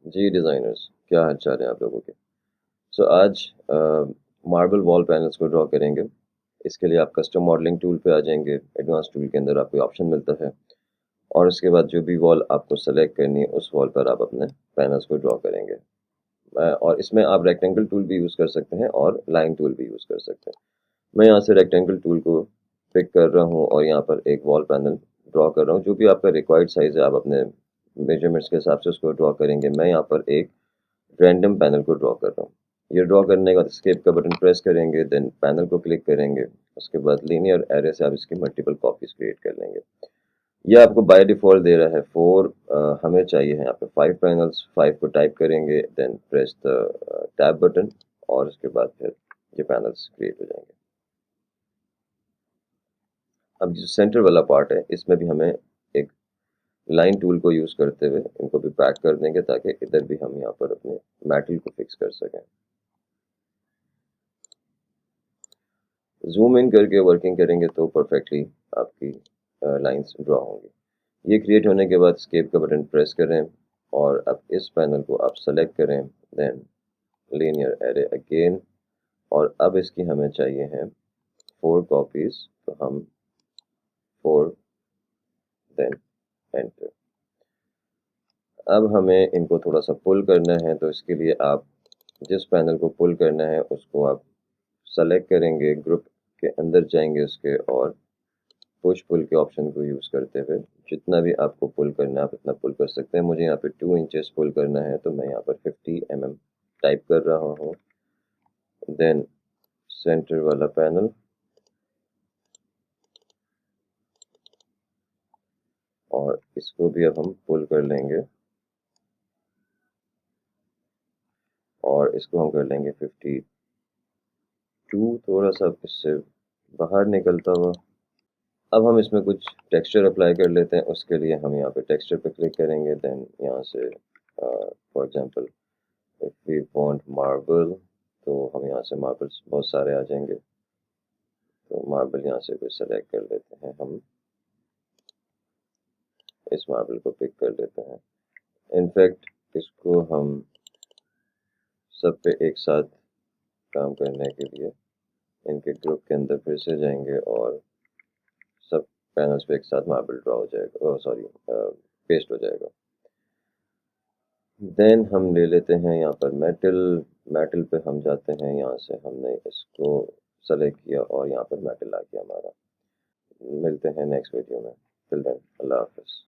जी designers, क्या हाल चाल है आप लोगों के। आज मार्बल वॉल पैनल्स को ड्रॉ करेंगे। इसके लिए आप कस्टम मॉडलिंग टूल पे आ जाएंगे। एडवांस टूल के अंदर आपको ऑप्शन मिलता है और उसके बाद जो भी वॉल आपको सेलेक्ट करनी है उस वॉल पर आप अपने पैनल्स को ड्रॉ करेंगे। और इसमें आप रेक्टेंगल टूल भी यूज़ कर सकते हैं और लाइन टूल भी यूज़ कर सकते हैं। मैं यहाँ से रेक्टेंगल टूल को पिक कर रहा हूँ और यहाँ पर एक वॉल पैनल ड्रॉ कर रहा हूँ। जो भी आपका रिक्वायर्ड साइज़ है आप अपने मेजरमेंट्स के हिसाब से उसको ड्रॉ करेंगे। मैं यहाँ पर एक रैंडम पैनल को ड्रॉ कर रहा हूँ। ये ड्रॉ करने के बाद एस्केप का बटन प्रेस करेंगे, देन पैनल को क्लिक करेंगे। उसके बाद लीनियर एरे से आप इसकी मल्टीपल कॉपीज क्रिएट कर लेंगे। ये आपको बाय डिफ़ॉल्ट दे रहा है 4, हमें चाहिए है यहाँ पे 5 पैनल्स। 5 को टाइप करेंगे, then press the tab button और उसके बाद फिर ये पैनल्स क्रिएट हो जाएंगे। अब जो सेंटर वाला पार्ट है इसमें भी हमें एक लाइन टूल को यूज़ करते हुए इनको भी पैक कर देंगे ताकि इधर भी हम यहाँ पर अपने मेटल को फिक्स कर सकें। ज़ूम इन करके वर्किंग करेंगे तो परफेक्टली आपकी लाइंस ड्रॉ होंगी। ये क्रिएट होने के बाद एस्केप का बटन प्रेस करें और अब इस पैनल को आप सेलेक्ट करें, देन लीनियर एरे अगेन और अब इसकी हमें चाहिए हैं 4 कॉपीज। तो हम 4, देन एंटर। अब हमें इनको थोड़ा सा पुल करना है तो इसके लिए आप जिस पैनल को पुल करना है उसको आप सेलेक्ट करेंगे, ग्रुप के अंदर जाएंगे उसके और पुश पुल के ऑप्शन को यूज़ करते हुए जितना भी आपको पुल करना है आप इतना पुल कर सकते हैं। मुझे यहाँ पे 2 इंचेस पुल करना है तो मैं यहाँ पर 50 mm टाइप कर रहा हूँ। देन सेंटर वाला पैनल और इसको भी अब हम पुल कर लेंगे और इसको हम कर लेंगे 52। थोड़ा सा इससे बाहर निकलता हुआ। अब हम इसमें कुछ टेक्सचर अप्लाई कर लेते हैं। उसके लिए हम यहाँ पे टेक्सचर पे क्लिक करेंगे, देन यहाँ से for example if we want marble तो हम यहाँ से मार्बल्स बहुत सारे आ जाएंगे। तो मार्बल यहाँ से कोई सेलेक्ट कर लेते हैं, हम इस मार्बल को पिक कर लेते हैं। इनफैक्ट इसको हम सब पे एक साथ काम करने के लिए इनके ग्रुप के अंदर फिर से जाएंगे और सब पैनल्स पे एक साथ मार्बल ड्रॉ हो जाएगा, सॉरी पेस्ट हो जाएगा। देन हम ले लेते हैं यहाँ पर मेटल। मेटल पे हम जाते हैं, यहाँ से हमने इसको सेलेक्ट किया और यहाँ पर मेटल आ गया हमारा। मिलते हैं नेक्स्ट वीडियो में। टिल देन अल्लाह हाफिज़।